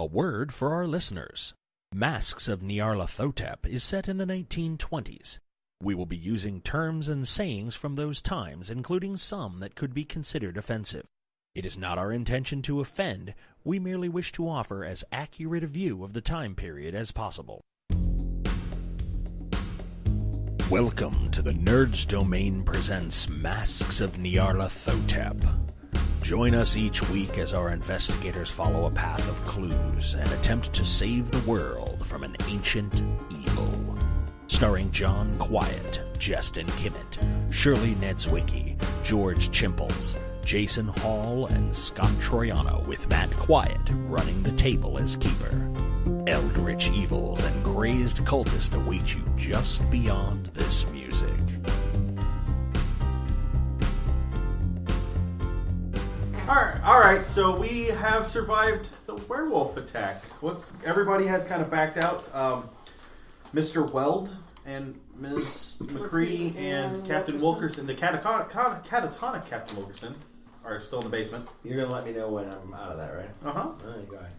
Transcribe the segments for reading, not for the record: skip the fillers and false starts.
A word for our listeners. Masks of Nyarlathotep is set in the 1920s. We will be using terms and sayings from those times, including some that could be considered offensive. It is not our intention to offend. We merely wish to offer as accurate a view of the time period as possible. Welcome to the Nerds Domain presents Masks of Nyarlathotep. Join us each week as our investigators follow a path of clues and attempt to save the world from an ancient evil. Starring John Quiett, Jestin Kimmet, Shirley Niedzwiecki, George Chimples, Jason Hall, and Scott Troiano, with Matt Quiett running the table as keeper. Eldritch evils and crazed cultists await you just beyond this music. Alright, so we have survived the werewolf attack. Everybody has kind of backed out. Mr. Weld and Ms. McCrea and Captain Wilkerson, the catatonic Captain Wilkerson, are still in the basement. You're going to let me know when I'm out of that, right? Uh-huh. Oh, you go ahead.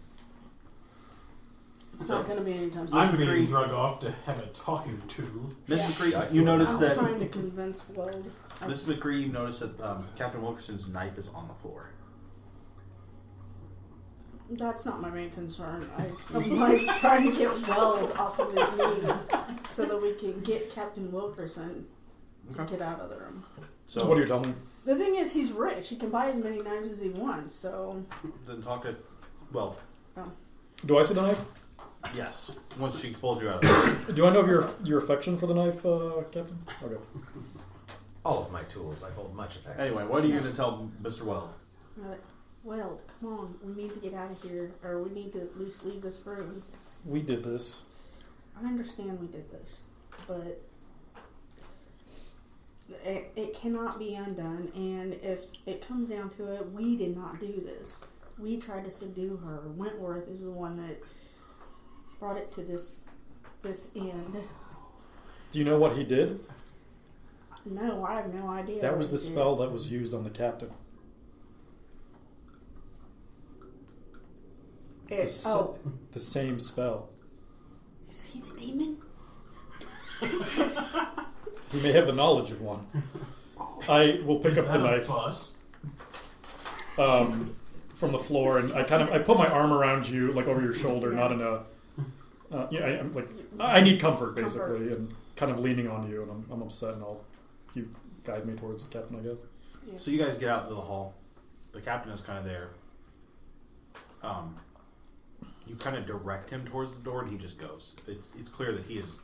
It's not going to be anytime soon. I'm being drug off to have a talking to. Ms. McCrea, you notice that... I'm trying to convince Weld. Ms. McCrea, you notice that Captain Wilkerson's knife is on the floor. That's not my main concern. I'm like trying to get Weld off of his knees so that we can get Captain Wilkerson to get out of the room. So what are you telling me? The thing is, he's rich. He can buy as many knives as he wants, so... Then talk to Weld. Oh. Do I see the knife? Yes. Once she pulled you out of there. Do I know of your affection for the knife, Captain? Okay. All of my tools, I hold much affection. Anyway, what are you going to tell Mr. Weld? Weld, come on. We need to get out of here, or we need to at least leave this room. We did this. I understand we did this, but it cannot be undone, and if it comes down to it, we did not do this. We tried to subdue her. Wentworth is the one that brought it to this end. Do you know what he did? No, I have no idea. That was the spell that was used on the captain. The same spell. Is he the demon? He may have the knowledge of one. I will pick up the knife from the floor, and I put my arm around you, like over your shoulder, not in a. I need comfort basically, and kind of leaning on you, and I'm upset, and you guide me towards the captain, I guess. Yes. So you guys get out into the hall. The captain is kind of there. You kind of direct him towards the door, and he just goes. It's clear that he is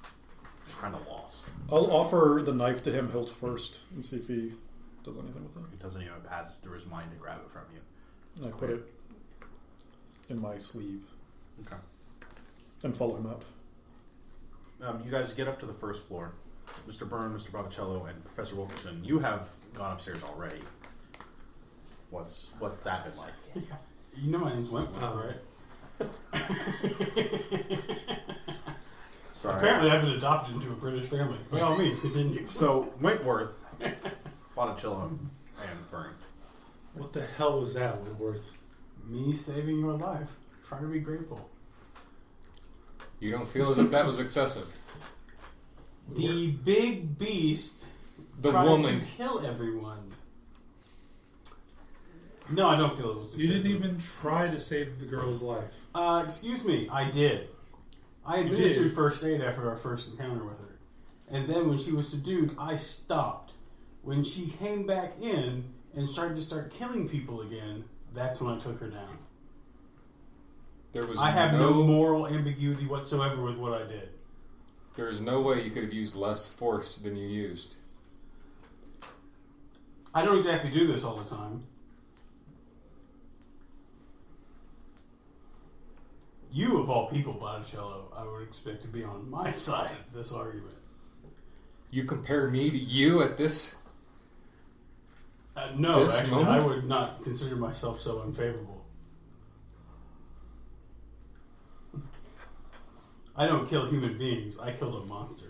kind of lost. I'll offer the knife to him hilt first and see if he does anything with it. He doesn't even pass through his mind to grab it from you. And I put it in my sleeve. Okay. And follow him out. You guys get up to the first floor. Mr. Byrne, Mr. Botticello, and Professor Wilkerson, you have gone upstairs already. What's that been like? You know my name's Wentworth, right? Sorry. Apparently I've been adopted into a British family. By all means, continue. So, Wentworth, Botticello, and Byrne. What the hell was that, Wentworth? Me saving your life. Try to be grateful. You don't feel as if that was excessive? The big beast tried to kill everyone. No, I don't feel it was excessive. You didn't even try to save the girl's life. Excuse me, I did. I administered first aid after our first encounter with her. And then when she was subdued, I stopped. When she came back in and started to start killing people again, that's when I took her down. I have no moral ambiguity whatsoever with what I did. There is no way you could have used less force than you used. I don't exactly do this all the time. You, of all people, Botticello, I would expect to be on my side of this argument. You compare me to you at this? No, this actually, moment? I would not consider myself so unfavorable. I don't kill human beings. I killed a monster.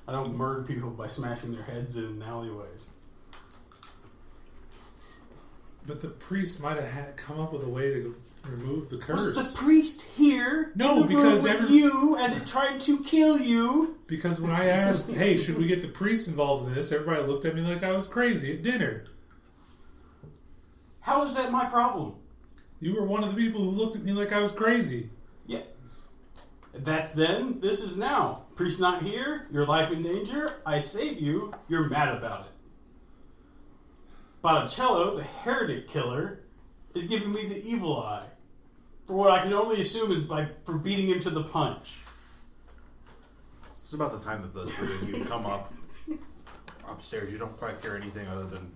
I don't murder people by smashing their heads in alleyways. But the priest might have come up with a way to remove the curse. Was the priest here? No, because you as it tried to kill you. Because when I asked, "Hey, should we get the priest involved in this?" everybody looked at me like I was crazy at dinner. How is that my problem? You were one of the people who looked at me like I was crazy. Yeah. That's then. This is now. Priest not here. Your life in danger. I save you. You're mad about it. Botticello, the heretic killer, is giving me the evil eye. For what I can only assume is for beating him to the punch. It's about the time that the three of you come up upstairs. You don't quite hear anything other than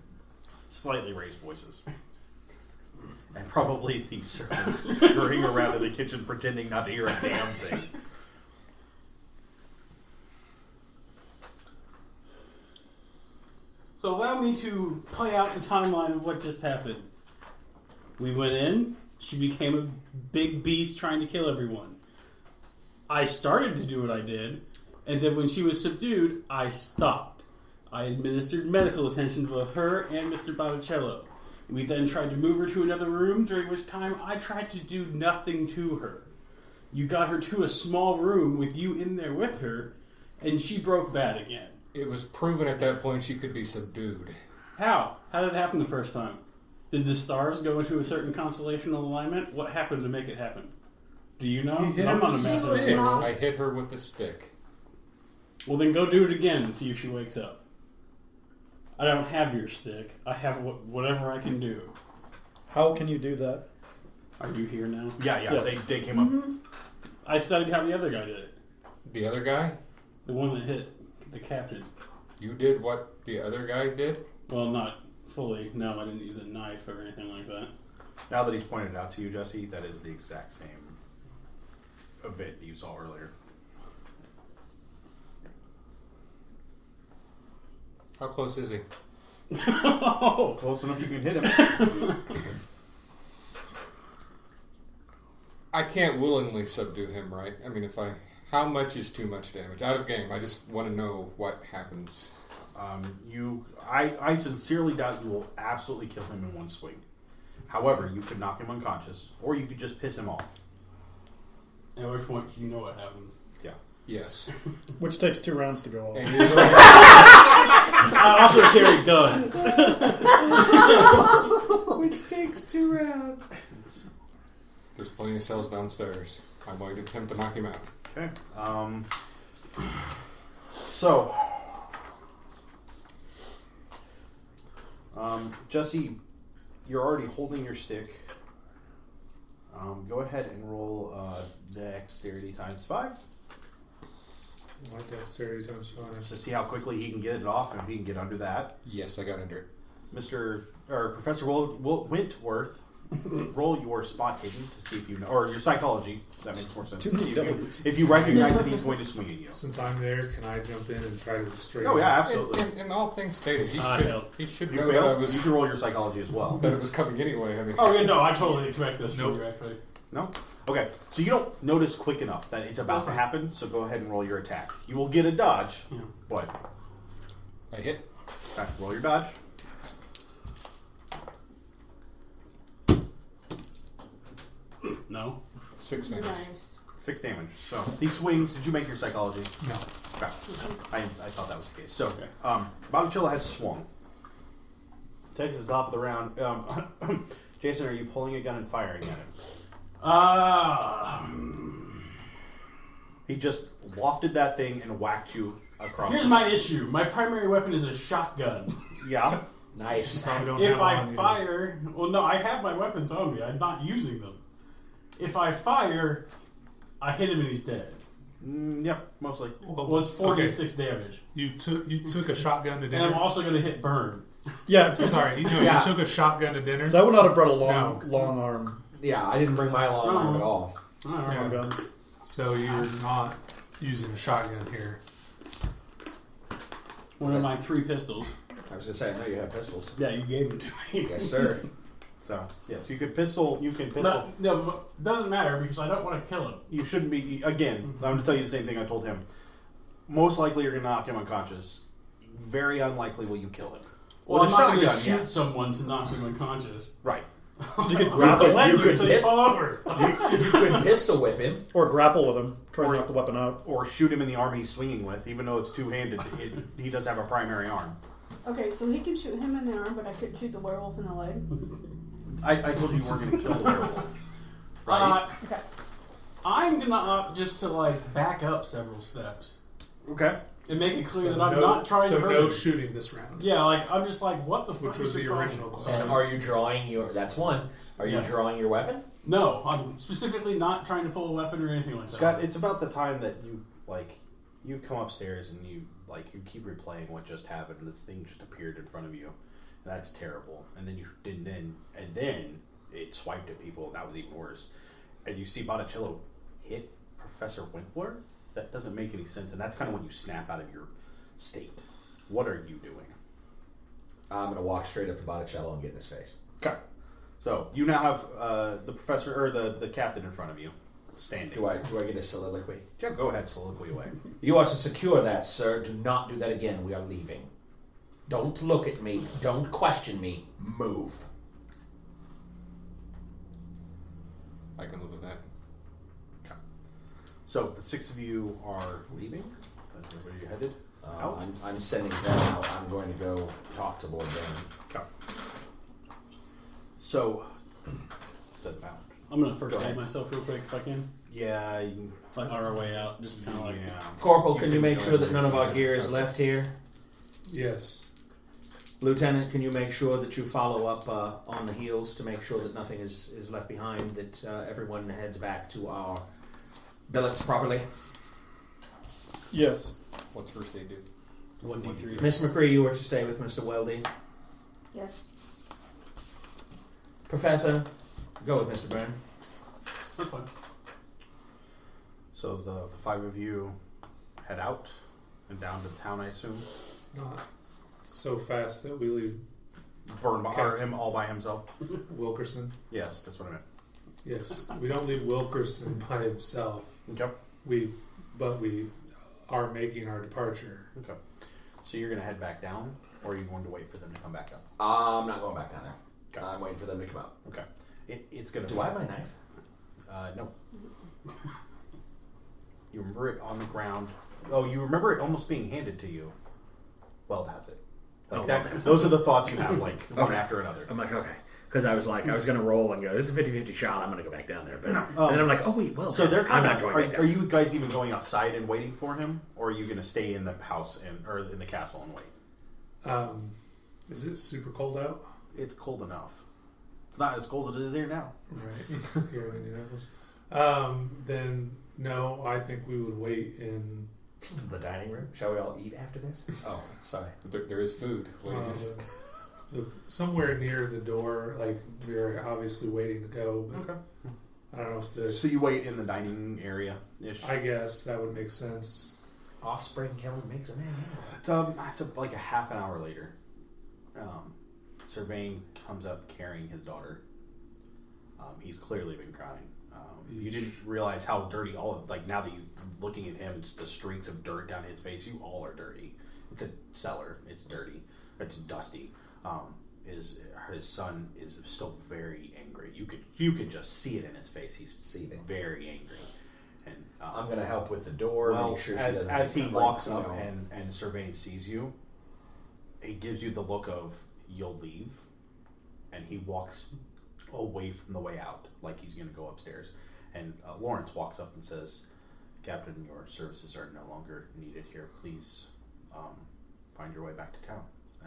slightly raised voices. And probably the servants scurrying around in the kitchen pretending not to hear a damn thing. So allow me to play out the timeline of what just happened. We went in. She became a big beast trying to kill everyone. I started to do what I did, and then when she was subdued, I stopped. I administered medical attention to both her and Mr. Botticello. We then tried to move her to another room, during which time I tried to do nothing to her. You got her to a small room with you in there with her, and she broke bad again. It was proven at that point she could be subdued. How? How did it happen the first time? Did the stars go into a certain constellational alignment? What happened to make it happen? Do you know? He hit I'm her on a with a massive stick. roll. I hit her with a stick. Well, then go do it again and see if she wakes up. I don't have your stick. I have whatever I can do. How can you do that? Are you here now? Yeah, Yes. they came up. I studied how the other guy did it. The other guy? The one that hit the captain. You did what the other guy did? Well, not fully. No, I didn't use a knife or anything like that. Now that he's pointed it out to you, Jesse, that is the exact same event you saw earlier. How close is he? Close enough you can hit him. I can't willingly subdue him, right? I mean, how much is too much damage? Out of game, I just want to know what happens. I sincerely doubt you will absolutely kill him in one swing. However, you could knock him unconscious, or you could just piss him off. At which point, you know what happens. Yeah. Yes. Which takes 2 rounds to go off. And usually, I also carry guns. Which takes 2 rounds. there's plenty of cells downstairs. I'm going to attempt to knock him out. Okay. So, Jesse, you're already holding your stick. Go ahead and roll dexterity times 5 My dexterity times 5. to see how quickly he can get it off and if he can get under that. Yes, I got under it. Professor Wentworth, roll your spot hidden to see if you know, or your psychology. That makes more sense. Too many If you recognize that he's going to swing at you. Since I'm there, can I jump in and try to restrain Oh him? yeah, absolutely. In all things stated, he should You know that I failed. You was can roll your psychology as well. that it was coming anyway. I mean, Oh, yeah, no, I totally expect this Nope. from you, actually. No? Okay. So you don't notice quick enough that it's about to happen, so go ahead and roll your attack. You will get a dodge, Yeah. but I hit. okay, roll your dodge. No. 6 damage. Nice. 6 damage. So he swings. Did you make your psychology? No. Okay. I thought that was the case. So, Okay. Botticello has swung. Takes the top of the round. Jason, are you pulling a gun and firing at him? He just lofted that thing and whacked you across. Here's my issue. My primary weapon is a shotgun. Yeah. Nice. Probably don't If have I on you. fire... Well, no, I have my weapons on me. I'm not using them. If I fire, I hit him and he's dead. Yep, mostly. Well, it's 46 damage. You took a shotgun to And I'm dinner. also going to hit Byrne. Yeah, Sorry, you Yeah. took a shotgun to dinner. so I would not have brought a No. long arm Yeah, I didn't bring my long arm at all. Alright. Yeah. gun. So you're not using a shotgun here. One of my 3 pistols. I was gonna say, I know you have pistols. Yeah, you gave it to me. Yes, sir. So, yes, you can pistol. You can pistol. No, but it doesn't matter because I don't want to kill him. You shouldn't be. Again, I'm going to tell you the same thing I told him. Most likely, you're going to knock him unconscious. Very unlikely will you kill him. Well, I'm With a not going to shotgun, shoot yeah. someone to knock him unconscious. Right. You could grapple, You could pistol, over. you could pistol whip him. or grapple with him. Try to knock the weapon out. Or shoot him in the arm he's swinging with, even though it's two-handed. He does have a primary arm. Okay, so he can shoot him in the arm, but I couldn't shoot the werewolf in the leg. I told you you weren't going to kill the werewolf. Right? Okay. I'm going to opt just to, like, back up several steps. Okay. And make it clear So that I'm not trying to hurt no him. shooting this round. Yeah, like, I'm just like, what the fuck Which was is the problem? original question. And are you drawing your... That's one. Are you Yeah. drawing your weapon? No, I'm specifically not trying to pull a weapon or anything like that. Scott, it's about the time that you've come upstairs and you keep replaying what just happened. And this thing just appeared in front of you. That's terrible. And then it swiped at people. And that was even worse. And you see Botticello hit Professor Wentworth. That doesn't make any sense. And that's kind of when you snap out of your state. What are you doing? I'm going to walk straight up to Botticello and get in his face. Okay. So you now have the professor or the captain in front of you, standing. Do I get a soliloquy? Yeah, go ahead, soliloquy away. You are to secure that, sir. Do not do that again. We are leaving. Don't look at me. Don't question me. Move. I can live with that. Okay. So the six of you are leaving. Where are you headed? Out? I'm sending them out. I'm going to go talk to Lord Byrne. Okay. So, set bound. I'm going to first Go aid ahead. myself real quick if I can. Yeah. You, Like, on our way out. Just kind of like... yeah. Corporal, can You you can make go sure that ahead. none of our gear is left here? Yes. Lieutenant, can you make sure that you follow up on the heels to make sure that nothing is left behind, that everyone heads back to our billets properly? Yes. What's first aid do? 1d3. Miss McCrea, you were to stay with Mr. Weldy. Yes. Professor, go with Mr. Byrne. That's fine. So the five of you head out and down to town, I assume. Not so fast that we leave Byrne or him all by himself. Wilkerson. Yes, that's what I meant. Yes. We don't leave Wilkerson by himself. Okay. But we are making our departure. Okay. So you're going to head back down, or are you going to wait for them to come back up? I'm not going back down there. Okay. I'm waiting for them to come up. Okay. It's going to. Do I have my knife? No. You remember it on the ground. Oh, you remember it almost being handed to you. Weld has it. Like that. Those are the thoughts you have, like one after another. I'm like, okay. Because I was going to roll and go, this is a 50-50 shot, I'm going to go back down there. But, and then I'm like, oh, wait, well, So they're I'm kind not of. going back Are down. you guys even going outside and waiting for him, or are you going to stay in the house or in the castle and wait? Is it super cold out? It's cold enough. It's not as cold as it is here now. Right. Here in Indianapolis. Then, no, I think we would wait in The dining room? Shall we all eat after this? Oh, sorry. There is food. somewhere near the door. Like, we're obviously waiting to go. But Okay. I don't know if there's. So you wait in the dining area ish. I guess that would make sense. Offspring killing makes a man. It's like a half an hour later. Surveying comes up carrying his daughter. He's clearly been crying. You didn't realize how dirty all of, like, now that you're looking at him, it's the streaks of dirt down his face. You all are dirty. It's a cellar. It's dirty. It's dusty. His son is still very angry. You could just see it in his face. He's Seething. very angry. And I'm going to help with the door. well, make sure she as doesn't he come walks like, up no. and Servain sees you, he gives you the look of you'll leave, and he walks away from the way out like he's going to go upstairs. And Lawrence walks up and says, "Captain, your services are no longer needed here. Please find your way back to town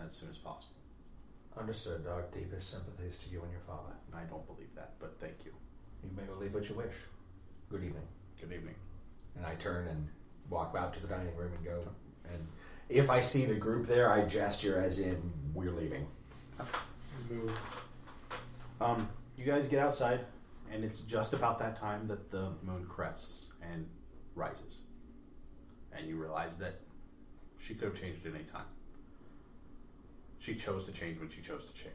as soon as possible." Understood. Our deepest sympathies to you and your father. I don't believe that, but thank you. You may believe what you wish. Good evening. Good evening. And I turn and walk out to the dining room and go. And if I see the group there, I gesture as in, we're leaving. Move. You guys get outside, and it's just about that time that the moon crests and rises. And you realize that she could have changed at any time. She chose to change when she chose to change.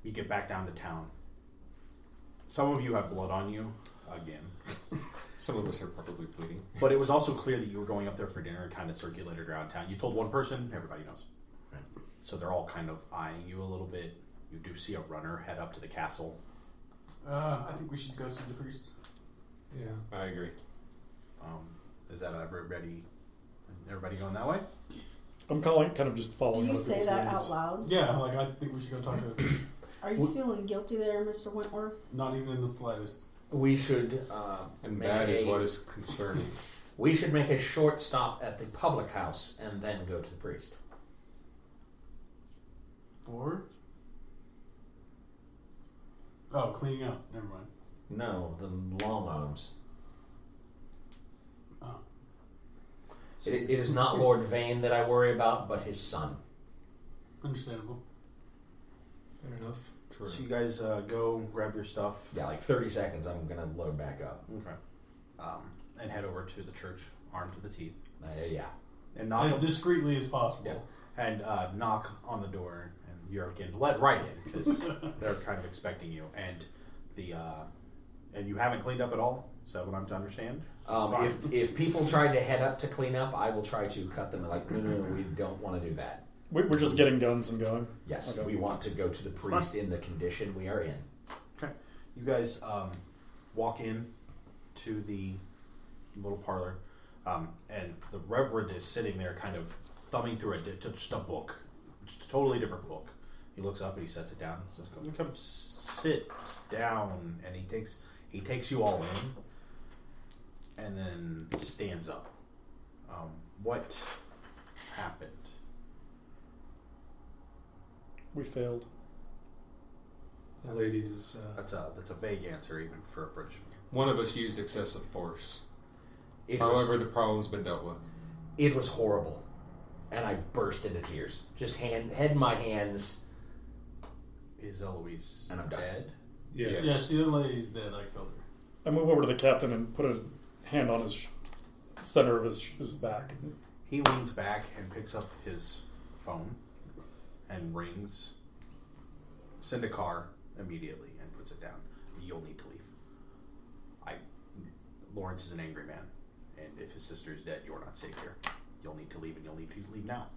You get back down to town. Some of you have blood on you, again. Some of us are probably bleeding. But it was also clear that you were going up there for dinner and kind of circulated around town. You told one person, everybody knows. So they're all kind of eyeing you a little bit. You do see a runner head up to the castle. I think we should go see the priest. Yeah. I agree. Is that everybody? Everybody going that way? I'm kind of just Do following. you other say people's that leads. out loud? Yeah, like I think we should go talk to the priest. Are you feeling guilty there, Mr. Wentworth? Not even in the slightest. We should And make that is a- what is concerning. We should make a short stop at the public house and then go to the priest. For? Oh, cleaning up. Never mind. No, the long arms. Oh. It is not Lord Vane that I worry about, but his son. Understandable. Fair enough. True. So you guys go grab your stuff. Yeah, like 30 seconds, I'm going to load back up. Okay. And head over to the church, armed to the teeth, Yeah. and knock As discreetly as possible. Yeah. And knock on the door, and you're getting let right in because they're kind of expecting you. And and you haven't cleaned up at all. Is that what I'm to understand? If people try to head up to clean up, I will try to cut them. Like, no, we don't want to do that. We're just getting guns and going. Yes, Okay. we want to go to the priest in the condition we are in. Okay. You guys walk in to the little parlor, and the Reverend is sitting there kind of thumbing through just a book. Just a totally different book. He looks up and he sets it down. He says, come sit down. And he takes you all in and then stands up. What happened? We failed. The lady is. That's a vague answer even for a British man. One of us used excessive force. However, The problem's been dealt with. it was horrible. And I burst into tears. Just head in my hands. Is Eloise And I'm done. dead? Yes. Yes, the other lady's dead. I killed her. I move over to the captain and put a hand on his center of his back. He leans back and picks up his phone and rings Syndicare immediately and puts it down. You'll need to leave. Lawrence is an angry man, and if his sister is dead, you're not safe here. You'll need to leave, and you'll need to leave now.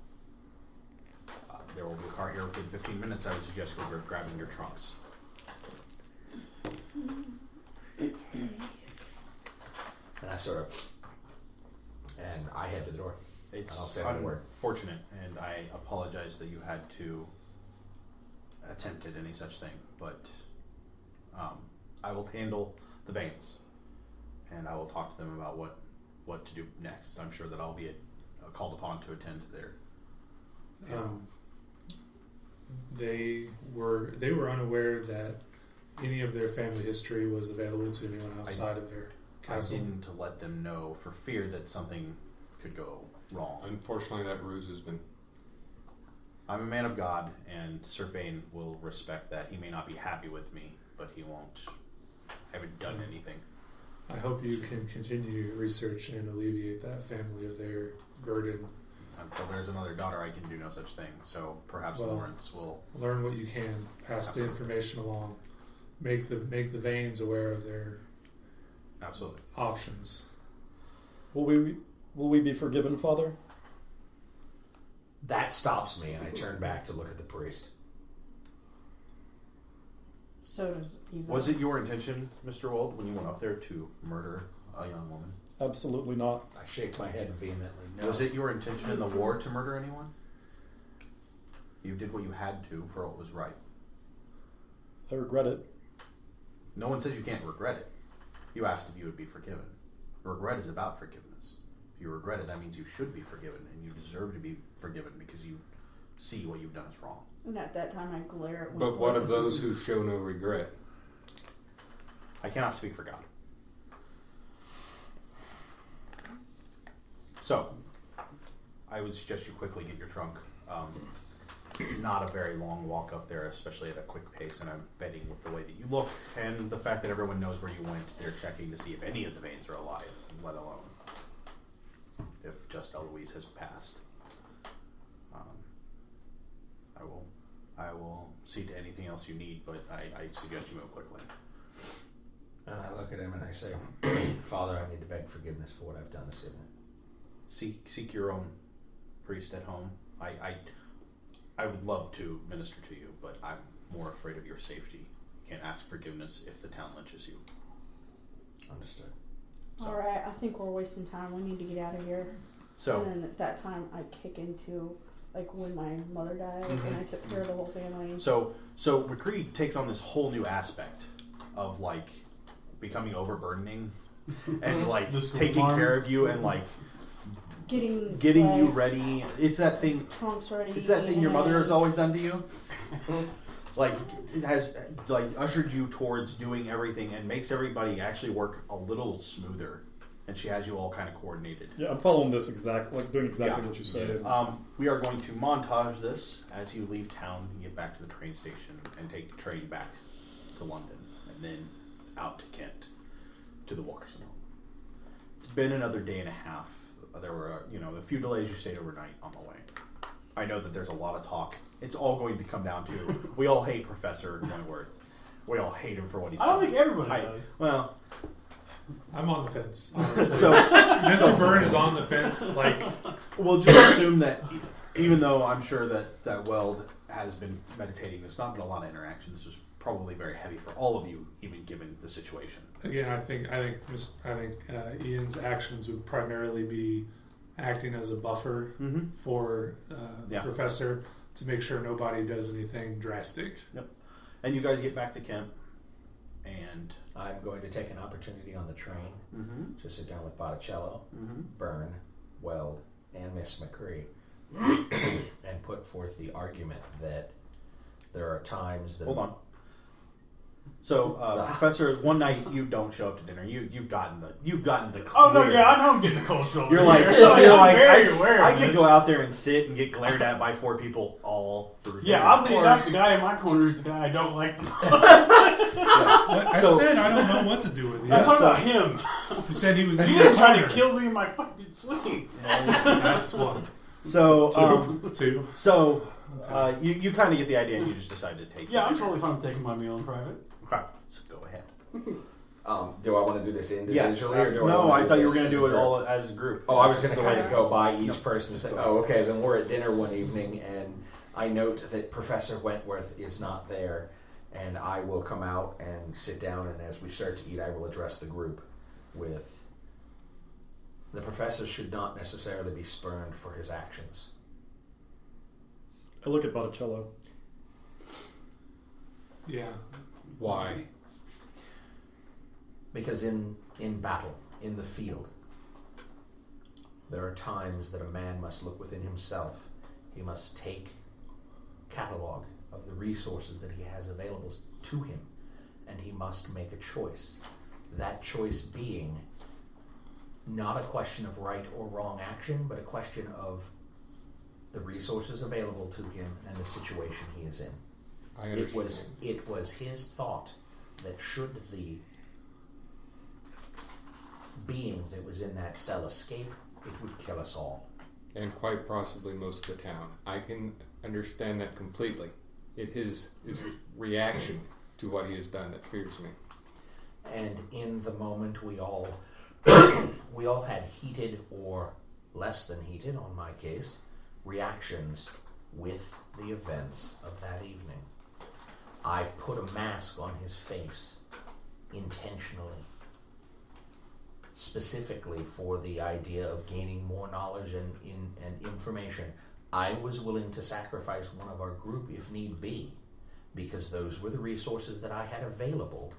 There will be a car here within 15 minutes. I would suggest we're grabbing your trunks. And I and I head to the door. It's I'll say that word. unfortunate, and I apologize that you had to attempt any such thing, but I will handle the Vanes, and I will talk to them about what to do next. I'm sure that I'll be called upon to attend to their They were unaware that any of their family history was available to anyone outside of their castle. I didn't let them know for fear that something could go wrong. Unfortunately, that ruse has been... I'm a man of God, and Sir Vane will respect that. He may not be happy with me, but he won't. I haven't done anything. I hope you can continue your research and alleviate that family of their burden. Until there's another daughter, I can do no such thing. So perhaps Well, Lawrence will... Learn what you can. Pass the information along. Make the Vanes aware of their Absolutely. options. Will we be forgiven, Father? That stops me, and I turn back to look at the priest. So does Eva. Was it your intention, Mr. Weld, when you went up there to murder a young woman? Absolutely not. I shake my head vehemently. No. Was it your intention in the war to murder anyone? You did what you had to for what was right. I regret it. No one says you can't regret it. You asked if you would be forgiven. Regret is about forgiveness. If you regret it, that means you should be forgiven, and you deserve to be forgiven because you see what you've done is wrong. And at that time, I glare at But what of those who show no regret? I cannot speak for God. So, I would suggest you quickly get your trunk. It's not a very long walk up there, especially at a quick pace, and I'm betting with the way that you look and the fact that everyone knows where you went, they're checking to see if any of the Vanes are alive, let alone if just Eloise has passed. I will see to anything else you need, but I suggest you move quickly. And I look at him and I say, Father, I need to beg forgiveness for what I've done this evening. Seek your own priest at home. I would love to minister to you, but I'm more afraid of your safety. You can't ask forgiveness if the town lynches you. Understood. So. Alright, I think we're wasting time. We need to get out of here. So, and then at that time, I kick into, like, when my mother died, and I took care of the whole family. so McCrea takes on this whole new aspect of, like, becoming overburdening and, like, taking care of you and, like, getting you ready. It's that thing. Trunks ready. It's that thing your mother has always done to you. Like, it has, like, ushered you towards doing everything and makes everybody actually work a little smoother. And she has you all kind of coordinated. Yeah, I'm following this doing exactly what you said. We are going to montage this as you leave town and get back to the train station and take the train back to London and then out to Kent to the Wilkerson home. It's been another day and a half. There were, a few delays. You stayed overnight on the way. I know that there's a lot of talk. It's all going to come down to we all hate Professor Wentworth. We all hate him for what he's done. I don't think everybody does. Well, I'm on the fence, honestly. So Mr. Byrne is on the fence. Like, we'll just assume that, even though I'm sure that Weld has been meditating, there's not been a lot of interaction. This was probably very heavy for all of you, even given the situation. again, I think Ian's actions would primarily be acting as a buffer for the professor to make sure nobody does anything drastic. Yep. And you guys get back to Kent, and I'm going to take an opportunity on the train to sit down with Botticello, Byrne, Weld, and Miss McCrea, and put forth the argument that there are times that... Hold on. So, Professor, one night you don't show up to dinner. You've gotten the clear. Oh no, yeah, I know I'm getting a cold shoulder. You're like, very aware I of could this. go out there and sit and get glared at by 4 people all through. Yeah, oddly enough, the guy in my corner is the guy I don't like the most. I said I don't know what to do with you. I'm talking about him. You said he was in He your was trying to corner. kill me in my fucking sleep. That's one. So, Two. So, you kind of get the idea, and you just decide to take. Yeah, I'm totally fine with taking my meal in private. Okay, so go ahead. do I want to do this individually? Yes. Or do No, I thought you were going going to do it all as a group. Oh, I was going to kind of go by each person and say, oh, okay, then we're at dinner one evening, and I note that Professor Wentworth is not there, and I will come out and sit down, and as we start to eat, I will address the group with, the professor should not necessarily be spurned for his actions. I look at Botticello. Yeah. Why? Because in battle, in the field, there are times that a man must look within himself. He must take catalog of the resources that he has available to him, and he must make a choice. That choice being not a question of right or wrong action, but a question of the resources available to him and the situation he is in. I understand. It was his thought that should the being that was in that cell escape, it would kill us all. And quite possibly most of the town. I can understand that completely. It is his reaction to what he has done that fears me. And in the moment, we all had heated or less than heated, on my case, reactions with the events of that evening. I put a mask on his face intentionally, specifically for the idea of gaining more knowledge and information. I was willing to sacrifice one of our group if need be, because those were the resources that I had available,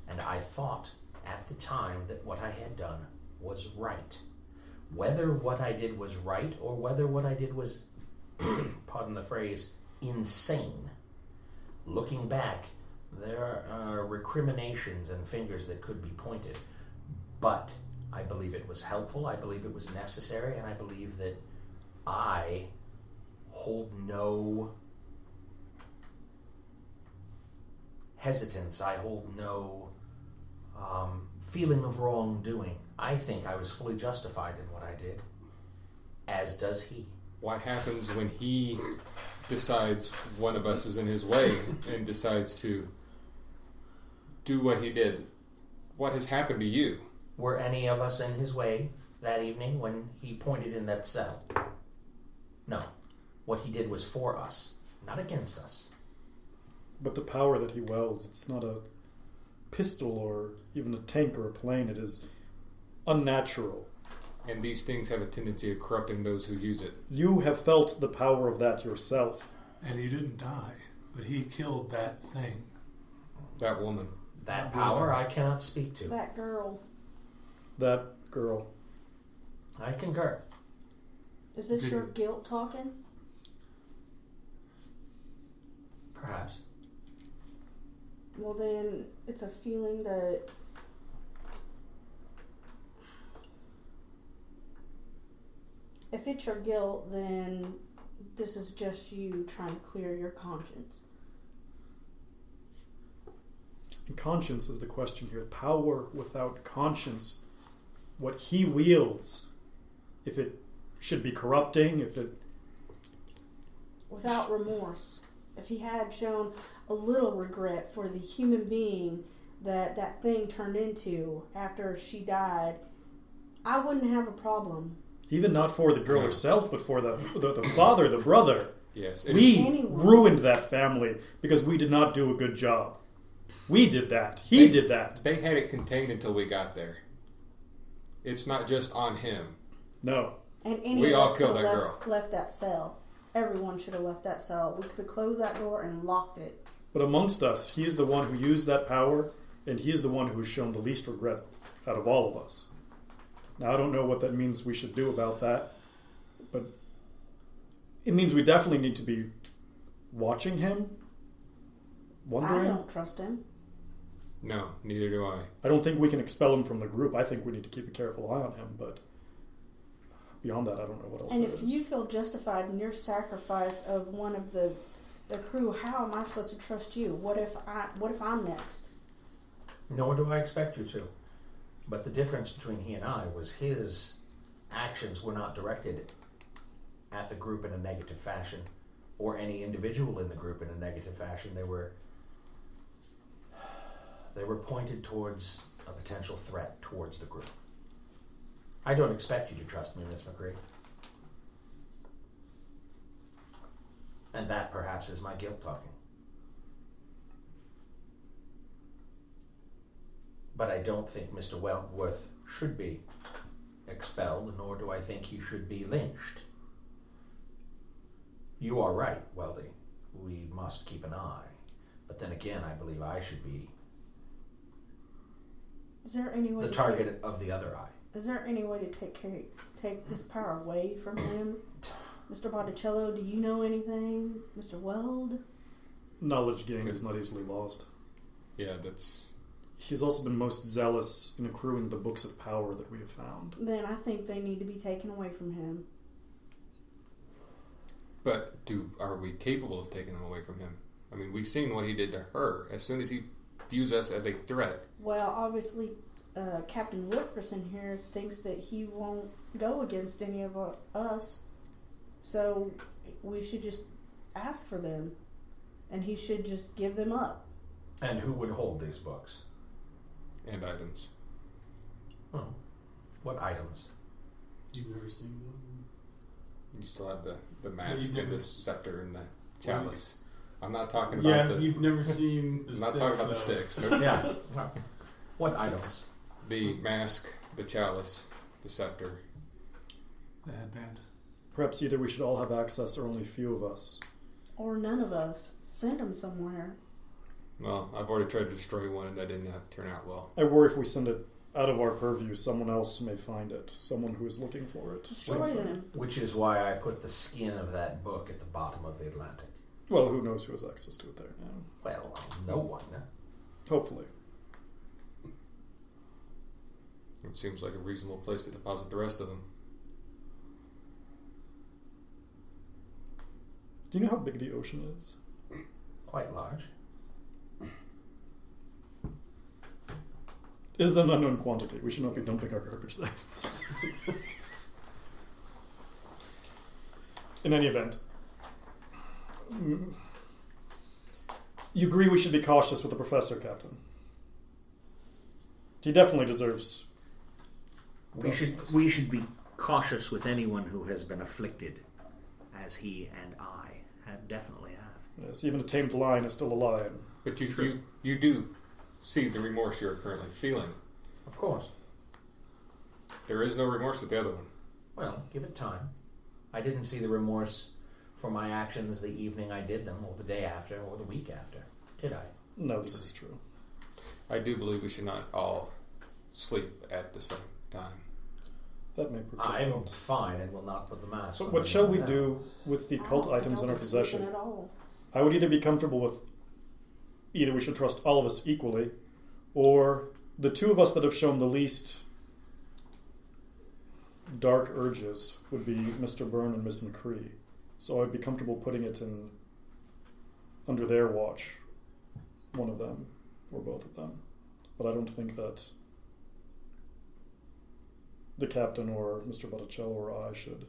and I thought at the time that what I had done was right. Whether what I did was right or whether what I did was, pardon the phrase, insane. Looking back, there are recriminations and fingers that could be pointed, but I believe it was helpful, I believe it was necessary, and I believe that I hold no hesitance, I hold no feeling of wrongdoing. I think I was fully justified in what I did, as does he. What happens when he decides one of us is in his way and decides to do what he did? What has happened to you? Were any of us in his way that evening when he pointed in that cell? No. What he did was for us. not against us. But the power that he wields, it's not a pistol or even a tank or a plane. It is unnatural. And these things have a tendency of corrupting those who use it. You have felt the power of that yourself. And he didn't die, but he killed that thing. That woman. That power I cannot speak to. That girl. That girl. I concur. Is this your guilt talking? Perhaps. Well, then it's a feeling that if it's your guilt, then this is just you trying to clear your conscience. And conscience is the question here. Power without conscience. What he wields, if it should be corrupting, if it... Without remorse. If he had shown a little regret for the human being that thing turned into after she died, I wouldn't have a problem. Even not for the girl herself, but for the father, the brother. Yes. We ruined that family because we did not do a good job. We did that. He did that. They had it contained until we got there. It's not just on him. No. And any of us could have left that cell. Everyone should have left that cell. We could have closed that door and locked it. But amongst us, he is the one who used that power, and he is the one who has shown the least regret out of all of us. Now, I don't know what that means we should do about that, but it means we definitely need to be watching him, wondering. I don't trust him. No, neither do I. I don't think we can expel him from the group. I think we need to keep a careful eye on him, but beyond that, I don't know what else And there if is. you feel justified in your sacrifice of one of the crew, how am I supposed to trust you? What if I'm next? Nor do I expect you to. But the difference between he and I was his actions were not directed at the group in a negative fashion, or any individual in the group in a negative fashion. They were pointed towards a potential threat towards the group. I don't expect you to trust me, Miss McCrea. And that perhaps is my guilt talking. But I don't think Mr. Wentworth should be expelled, nor do I think he should be lynched. You are right, Weldy. We must keep an eye. But then again, I believe I should be the target of the other eye. Is there any way to take this power away from him? Mr. Botticello, do you know anything? Mr. Weld? Knowledge gained is not easily lost. Yeah, that's... He's also been most zealous in accruing the books of power that we have found. Then I think they need to be taken away from him. But are we capable of taking them away from him? I mean, we've seen what he did to her. As soon as he views us as a threat. Well, obviously, Captain Wilkerson here thinks that he won't go against any of us. So we should just ask for them. And he should just give them up. And who would hold these books? And items. Oh. What items? You've never seen them? You still have the mask and the scepter and the chalice. I'm not talking about the... you've never seen the I'm sticks. not talking about the sticks. No. Yeah. Well, what items? The mask, the chalice, the scepter. The headband. Perhaps either we should all have access or only a few of us. Or none of us. Send them somewhere. Well, I've already tried to destroy one and that didn't turn out well. I worry if we send it out of our purview, someone else may find it. Someone who is looking for it. Destroy them. Which is why I put the skin of that book at the bottom of the Atlantic. Well, who knows who has access to it there now. Well, no one. Hopefully. It seems like a reasonable place to deposit the rest of them. Do you know how big the ocean is? Quite large. It is an unknown quantity. We should not be dumping our garbage there. In any event, you agree we should be cautious with the professor, Captain? He definitely deserves... We should be cautious with anyone who has been afflicted, as he and I definitely have. Yes, even a tamed lion is still a lion. But you do see the remorse you're currently feeling. Of course. There is no remorse with the other one. Well, give it time. I didn't see the remorse for my actions the evening I did them, or the day after, or the week after, did I? No, this is true. I do believe we should not all sleep at the same time. That may prove I'm difficult. fine and will not put the mask So on. what shall we do with the cult items in our possession? At all. I would either be comfortable with either we should trust all of us equally, or the two of us that have shown the least dark urges would be Mr. Byrne and Miss McCrea. So I'd be comfortable putting it in under their watch, one of them, or both of them. But I don't think that the captain or Mr. Botticello or I should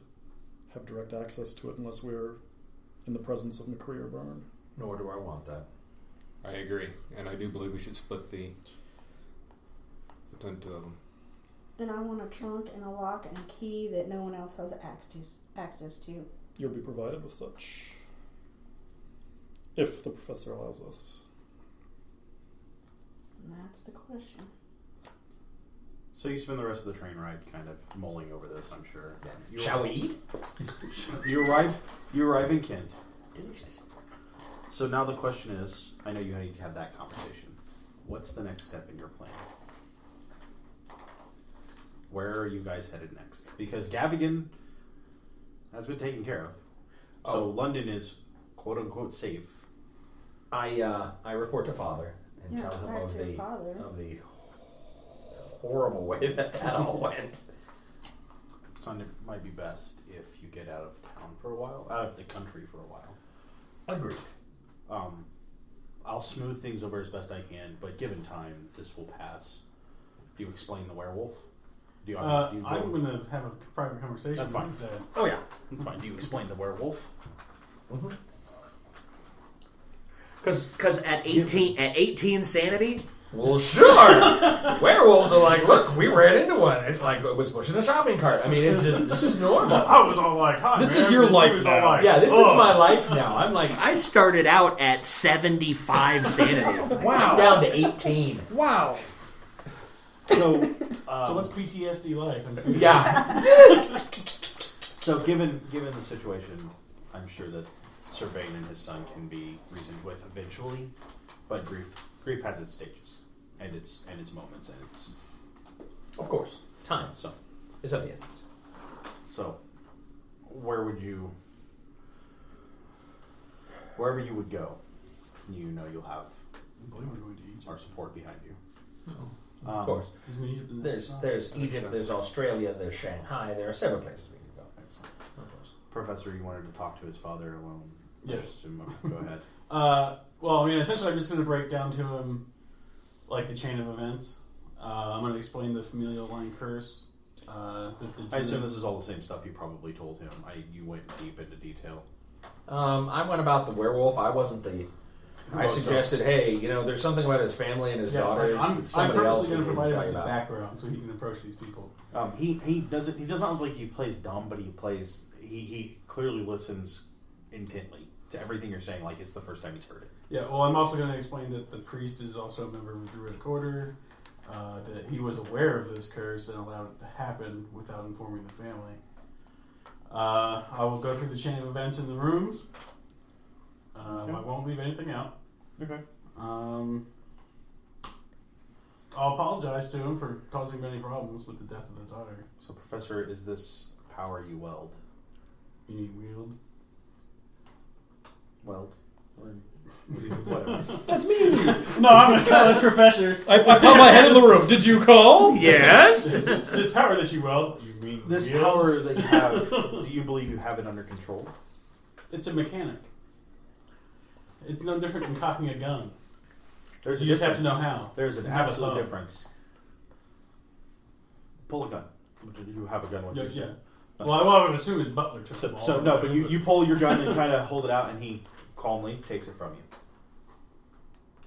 have direct access to it unless we're in the presence of McCrea or Byrne. Nor do I want that. I agree, and I do believe we should split between two of them. Then I want a trunk and a lock and a key that no one else has access to. You'll be provided with such, if the professor allows us. And that's the question. So you spend the rest of the train ride kind of mulling over this, I'm sure. Yeah. Shall we eat? You arrive in Kent. Delicious. So now the question is, I know you had that conversation. What's the next step in your plan? Where are you guys headed next? Because Gavigan has been taken care of. So London is quote unquote safe. I report to Father and Yeah, tell him back of to the Father. horrible way that all went. Son, it might be best if you get out of town for a while, out of the country for a while. Agreed. I'll smooth things over as best I can, but given time, this will pass. Do you explain the werewolf? I'm going to have a private conversation That's fine. with Dad. Oh yeah, that's fine. Do you explain the werewolf? Mm-hmm. Because at 18 sanity, well, sure. Werewolves are like, look, we ran into one. It's like it was pushing a shopping cart. I mean, it's just this is normal. I was all like, hi, This man. is your And she life was all now. like, Yeah, this "Ugh." is my life now. I'm like, I started out at 75 sanity. Wow. I'm down to 18. Wow. So, So what's PTSD like? Yeah. so given the situation, I'm sure that Sir Bane and his son can be reasoned with eventually, but grief has its stages and its moments and its Of course. Time so is of the essence. so wherever you would go, you know you'll have I believe we're going to Egypt. our support behind you. Of course. Isn't Egypt in the There's south? Egypt, there's Australia, there's Shanghai. There are several places we can go. Excellent. Professor, you wanted to talk to his father alone. Yes. Go ahead. Well, I mean, essentially, I'm just going to break down to him, like, the chain of events. I'm going to explain the familial line curse. I assume this is all the same stuff you probably told him. You went deep into detail. I went about the werewolf. I wasn't the. I suggested, hey, there's something about his family and his daughters. I'm somebody else purposely going to provide him tell you with the about. background so he can approach these people. He doesn't look like he plays dumb, but he clearly listens intently to everything you're saying, like it's the first time he's heard it. Yeah, well, I'm also going to explain that the priest is also a member of the Druidic Order, that he was aware of this curse and allowed it to happen without informing the family. I will go through the chain of events in the rooms. Okay. I won't leave anything out. Okay. I'll apologize to him for causing many problems with the death of the daughter. So, Professor, is this power you weld? You need wield? Weld? Whatever. That's me. No, I'm a college professor. I put my head in the room. Did you call? Yes. This power that you weld, you mean This wield? power that you have, do you believe you have it under control? It's a mechanic. It's no different than cocking a gun. There's You a just have to difference. know how. There's an You have a absolute thumb. difference. Pull a gun. You have a gun with you. Yeah. Well, I would assume his butler took the ball. So no, but you pull your gun and kind of hold it out, and he calmly takes it from you.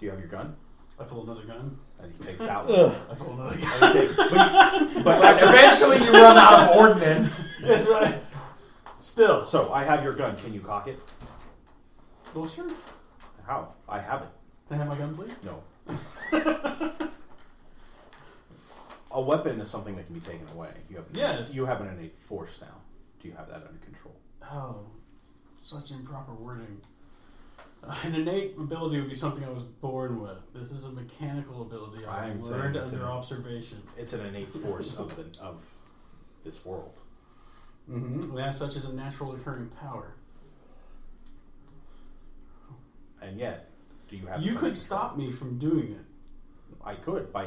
Do you have your gun? I pull another gun. And he takes out. Ugh. I pull another gun. but Eventually, you run out of ordnance. That's right. Still. so I have your gun. Can you cock it? Well, sure. How? I have it. Can I have my gun, please? No. A weapon is something that can be taken away. You have an innate force now. Do you have that under control? Oh, such improper wording. An innate ability would be something I was born with. This is a mechanical ability I learned under observation. It's an innate force of this world. Mm-hmm. And as such, is a natural occurring power. And yet, do you have? You could stop me from doing it. I could by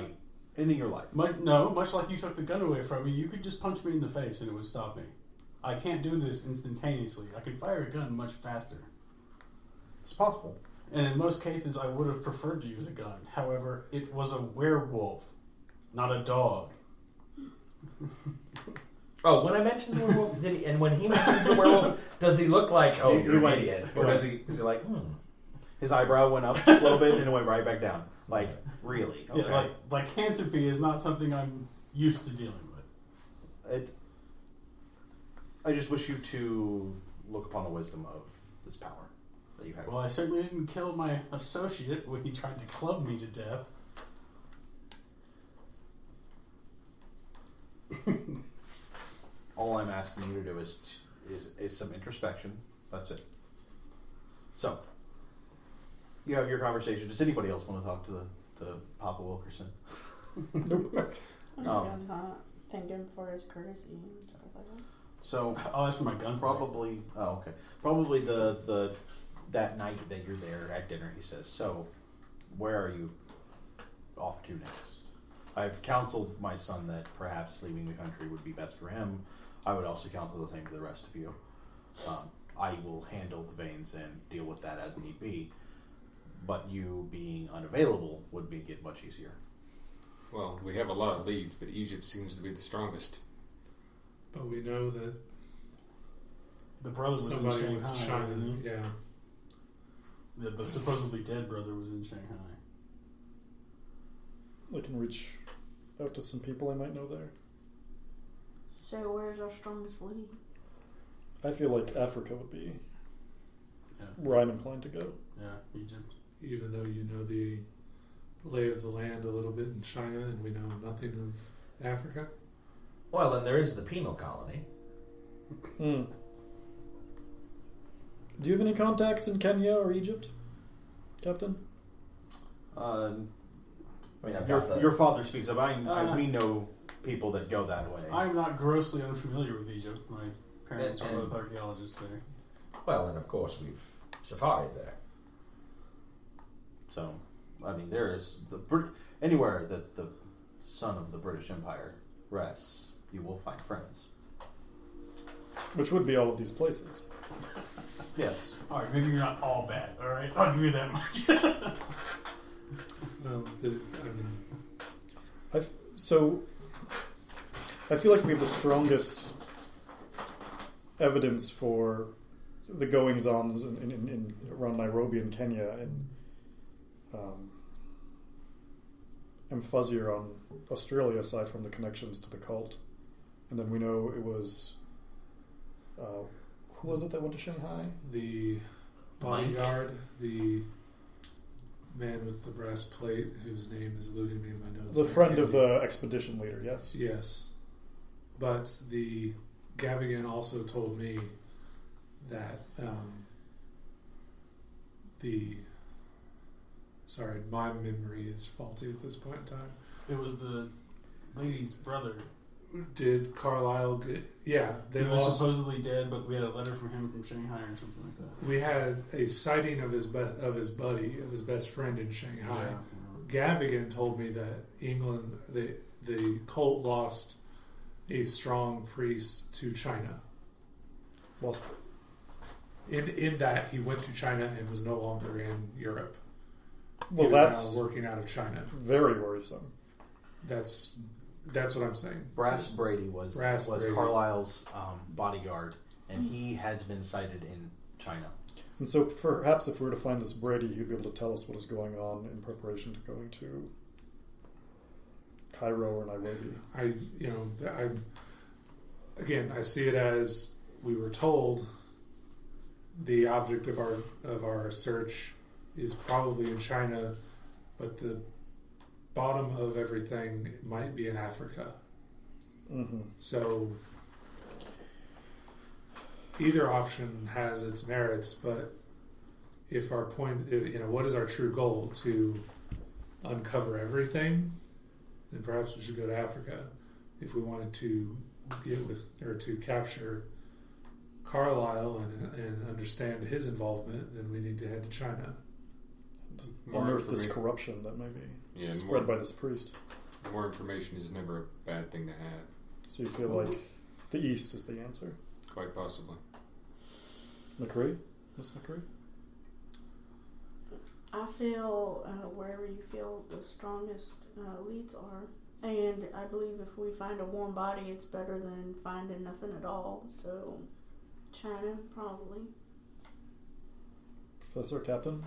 ending your life. Much like you took the gun away from me, you could just punch me in the face and it would stop me. I can't do this instantaneously. I can fire a gun much faster. It's possible. And in most cases, I would have preferred to use a gun. However, it was a werewolf, not a dog. Oh, when I mentioned the werewolf, and when he mentions the werewolf, does he look like, oh, you're an idiot? Or is he like, His eyebrow went up a little bit and it went right back down. Like, really? Okay. Yeah, lycanthropy is not something I'm used to dealing with. I just wish you to look upon the wisdom of this power that you have. Well, I certainly didn't kill my associate when he tried to club me to death. All I'm asking you to do is some introspection. That's it. So, you have your conversation. Does anybody else want to talk to Papa Wilkerson? I'm just thank him for his courtesy and stuff like that. So I'll ask for my gun. Probably. Oh, okay. Probably the that night that you're there at dinner, he says. So, where are you off to next? I've counseled my son that perhaps leaving the country would be best for him. I would also counsel the same for the rest of you. I will handle the veins and deal with that as need be. But you being unavailable would make it much easier. Well, we have a lot of leads, but Egypt seems to be the strongest. But we know that the brother was somebody in went to Shanghai. China. Yeah. The supposedly dead brother was in Shanghai. I can reach out to some people I might know there. So where's our strongest lead? I feel like Africa would be where I'm inclined to go. Yeah, Egypt. Even though you know the lay of the land a little bit in China and we know nothing of Africa. well, then there is the penal colony. Do you have any contacts in Kenya or Egypt, Captain? I mean, I've got your father speaks of. We know people that go that way. I'm not grossly unfamiliar with Egypt. My parents are both archaeologists there. Well, and of course we've safaried there. So, I mean, there is anywhere that the son of the British Empire rests, you will find friends. Which would be all of these places. Yes. Alright, maybe you're not all bad, alright? I'll give you that much. Well, I feel like we have the strongest evidence for the goings-ons in around Nairobi in Kenya, and I'm fuzzier on Australia aside from the connections to the cult. And then we know it was who was it that went to Shanghai? the bodyguard, the man with the brass plate, whose name is eluding me in my notes. The friend of the expedition leader, yes. Yes. But the Gavigan also told me that my memory is faulty at this point in time. It was the lady's brother. Did Carlisle get... Yeah, He was supposedly dead, but we had a letter from him from Shanghai or something like that. We had a sighting of his best friend in Shanghai. Yeah. Gavigan told me that England, the cult lost a strong priest to China. Lost. In that he went to China and was no longer in Europe. Well, he was that's now working out of China. very worrisome. That's what I'm saying. Brass Brady was Brady. Carlisle's bodyguard, and he has been sighted in China. And so perhaps if we were to find this Brady, he'd be able to tell us what is going on in preparation to going to Cairo or Nairobi. I see it as we were told the object of our search is probably in China, but the bottom of everything might be in Africa. Mm-hmm. So either option has its merits, but if our point, what is our true goal? To uncover everything, then perhaps we should go to Africa. If we wanted to to capture Carlisle and understand his involvement, then we need to head to China. Unearth this corruption that may be spread by this priest. More information is never a bad thing to have. So you feel like the East is the answer? Quite possibly. McCrea? Miss McCrea? I feel wherever you feel the strongest leads are. And I believe if we find a warm body, it's better than finding nothing at all. So, China, probably. Professor, Captain?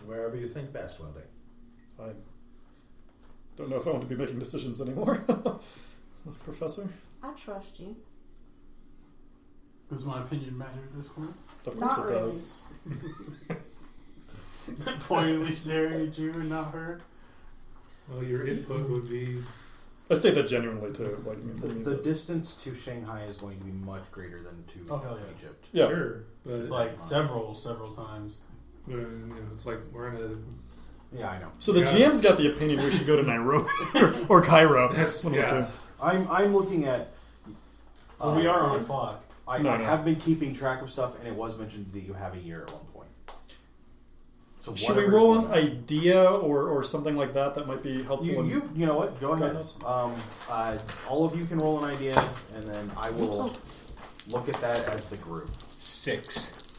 Wherever you think best, Weldy. I don't know if I want to be making decisions anymore. Professor? I trust you. Does my opinion matter at this point? Of course Not it really. does. Pointedly staring at you and not her. Well, your input would be... I state that genuinely too. Like, The distance to Shanghai is going to be much greater than to Oh, hell yeah. Egypt. Yeah. Sure, but Like several times. it's like we're in a... Yeah, I know. So the Yeah. GM's got the opinion we should go to Nairobi or Cairo. That's- One of the yeah. two. I'm looking at. Well, we are on a clock. I have been keeping track of stuff, and it was mentioned that you have a year at one point. So Should we whatever's roll an going on. idea or something like that might be helpful? You know what? Go ahead. Goodness. All of you can roll an idea, and then I will look at that as the group. 6.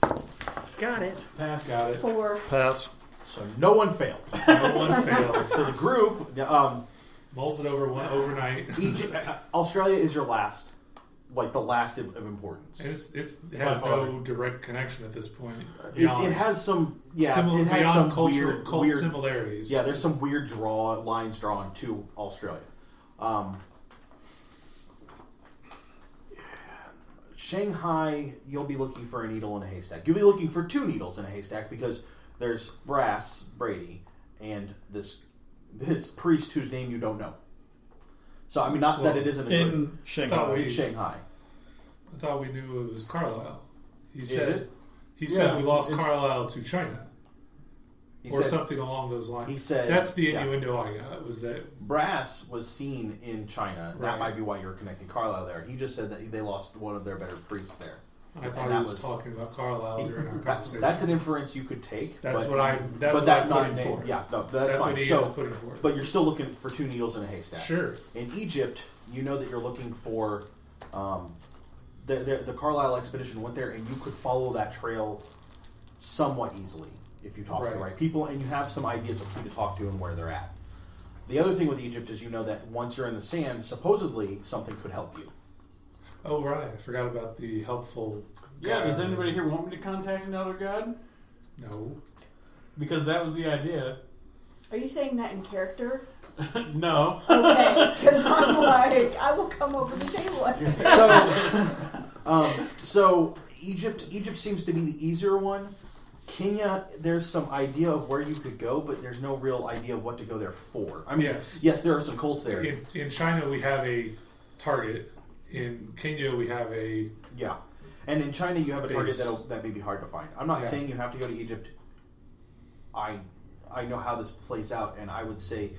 Got it. Pass. Got it. 4. Pass. So no one failed. No one failed. So the group, Mulls it over overnight. Egypt, Australia is your last, like the last of importance. And it has no direct connection at this point. It has some, it has beyond some cultural weird similarities. Yeah, there's some weird lines drawn to Australia. Shanghai, you'll be looking for a needle in a haystack. You'll be looking for 2 needles in a haystack because there's Brass Brady and this priest whose name you don't know. So I mean, not that it isn't in Shanghai. in Shanghai. I thought we knew it was Carlisle. He Is said it? he said Yeah, we lost it's- Carlisle to China. He Or said something along those lines. he said- that's the yeah. innuendo I got, was that Brass was seen in China. That Right. might be why you're connecting Carlisle there. He just said that they lost one of their better priests there. I thought And he that was was- talking about Carlisle during our conversation. That's an inference you could take. That's but, what I but put not him forth. Yeah, no, that's That's fine. what he So, is putting forth. but you're still looking for 2 needles in a haystack. Sure. In Egypt, you know that you're looking for the Carlisle expedition went there, and you could follow that trail somewhat easily if you talk to the Right. right people, and you have some ideas of who to talk to and where they're at. The other thing with Egypt is you know that once you're in the sand, supposedly something could help you. Oh, right. I forgot about the helpful Yeah, guy. does anybody here want me to contact another god? No. Because that was the idea. Are you saying that in character? No. Okay, because I'm like, I will come over the table. So Egypt seems to be the easier one. Kenya, there's some idea of where you could go, but there's no real idea of what to go there for. I mean, yes, there are some cults there. In China, we have a target. In Kenya, we have a... Yeah. And in China, you have a target Base. that may be hard to find. I'm not Yeah. saying you have to go to Egypt. I know how this plays out, and I would say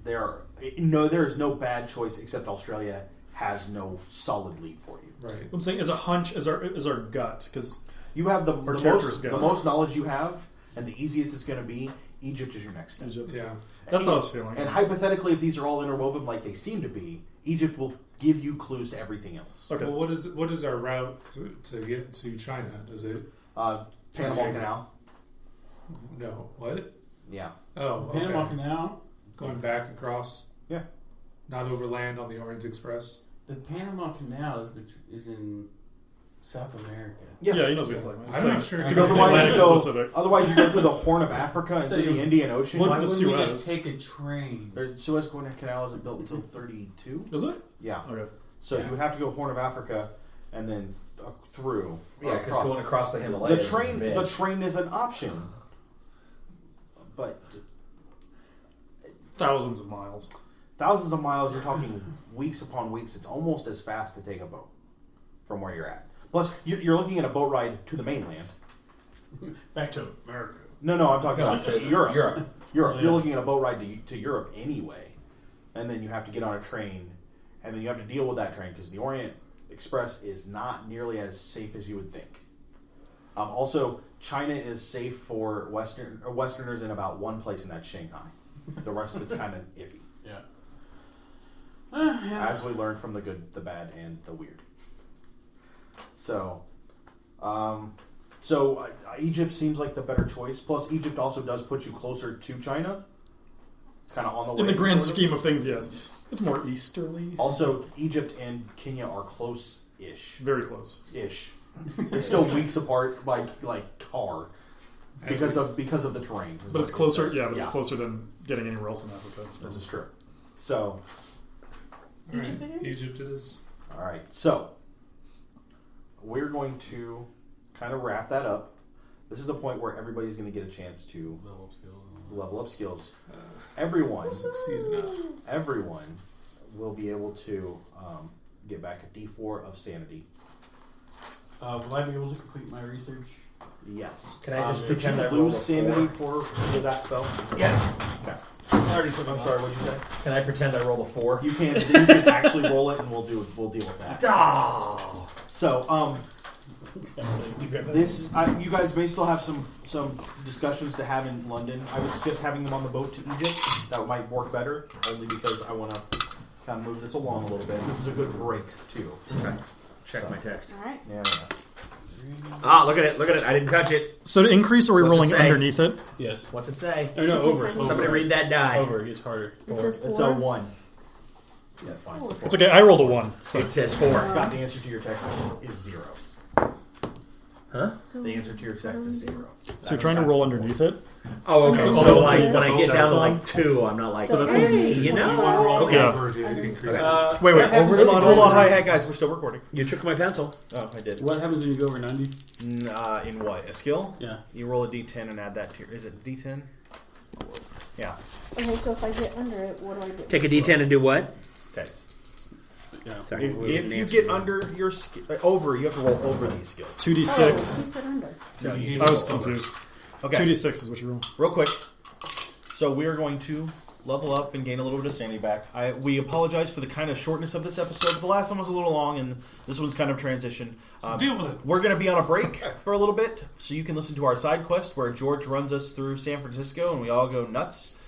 there is no bad choice except Australia has no solid lead for you. Right. I'm saying as a hunch, as our gut, because You have the characters go. most knowledge you have, and the easiest it's going to be. Egypt is your next step. Egypt. Yeah. That's how I was feeling. And hypothetically, if these are all interwoven like they seem to be, Egypt will give you clues to everything else. Okay. Well, what is our route to get to China? Does it... Panama Canal. No. What? Yeah. Oh, okay. Panama Canal. Going back across... Yeah. Not overland on the Orient Express. The Panama Canal is in South America. Yeah, he knows what he's like. I'm not sure. To go from the Otherwise, Atlantic you to the go, Pacific. otherwise you go through the Horn of Africa and So through the you- Indian Ocean. What Why the wouldn't we Suez? just take a train? The Suez Canal isn't built until 32. Is it? Yeah. Okay. So you would have to go Horn of Africa, and then through. Yeah, because going across the Himalayas. The train is an option, but thousands of miles. Thousands of miles. You're talking weeks upon weeks. It's almost as fast to take a boat from where you're at. Plus, you're looking at a boat ride to the mainland. Back to America. No, I'm talking about to Europe. Europe. You're looking at a boat ride to Europe anyway, and then you have to get on a train, and then you have to deal with that train because the Orient Express is not nearly as safe as you would think. Also, China is safe for Westerners in about one place, and that's Shanghai. The rest of it's kind of iffy. Yeah. As we learned from the good, the bad, and the weird. So, Egypt seems like the better choice. Plus, Egypt also does put you closer to China. It's kind of on the way. In the grand scheme of things, yes. It's more easterly. Also, Egypt and Kenya are close-ish. Very close. Ish. They're still weeks apart by like car because of the terrain. But it's closer. Yeah, but it's closer than getting anywhere else in Africa. So. This is true. So, Egypt it is. All right. So, we're going to kind of wrap that up. This is the point where everybody's going to get a chance to level up skills. Everyone will be able to get back a D4 of sanity. Will I be able to complete my research? Yes. Can I just did pretend you I rolled lose a sanity 4? for that spell? Yes. Okay. I'm sorry. What did you say? Can I pretend I rolled a 4? You can actually roll it, and we'll deal with that. Oh. So, this you guys may still have some discussions to have in London. I would suggest having them on the boat to Egypt. That might work better, only because I want to kind of move this along a little bit. This is a good break too. Okay. Check my text. All right. Yeah. Ah, look at it. I didn't touch it. So to increase, are we What's it rolling say? underneath it? Yes. What's it say? Oh, no, over. Somebody read that die. Over. It gets harder. It says 4. It's a 1. That's fine. It's okay. I rolled a 1. So. It says 4. Scott, the answer to your text is 0. Huh? The answer to your text is 0. So you're trying to roll underneath it? Oh, okay. So So like when I that's get down to all. like 2, I'm not like, So that's hey, what you know. Roll Yeah. over to increase. Wait, over it? Hold on. Hi, guys. We're still recording. You took my pencil. Oh, I did. What happens when you go over 90? In what? A skill? Yeah. You roll a d10 and add that to your... Is it d10? Yeah. Okay, so if I get under it, what do I get? Take a D10 and do what? Okay. Yeah. Sorry. If you get under your over, you have to roll over these skills. 2d6. Oh, you said under. No, you I was confused. Okay. 2d6 is what you roll. Real quick. So we are going to level up and gain a little bit of sanity back. We apologize for the kind of shortness of this episode. The last one was a little long, and this one's kind of transition. So deal with it. We're going to be on a break for a little bit, so you can listen to our side quest where George runs us through San Francisco, and we all go nuts.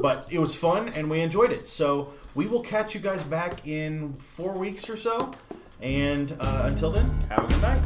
But it was fun, and we enjoyed it. So we will catch you guys back in 4 weeks or so. And until then, have a good night.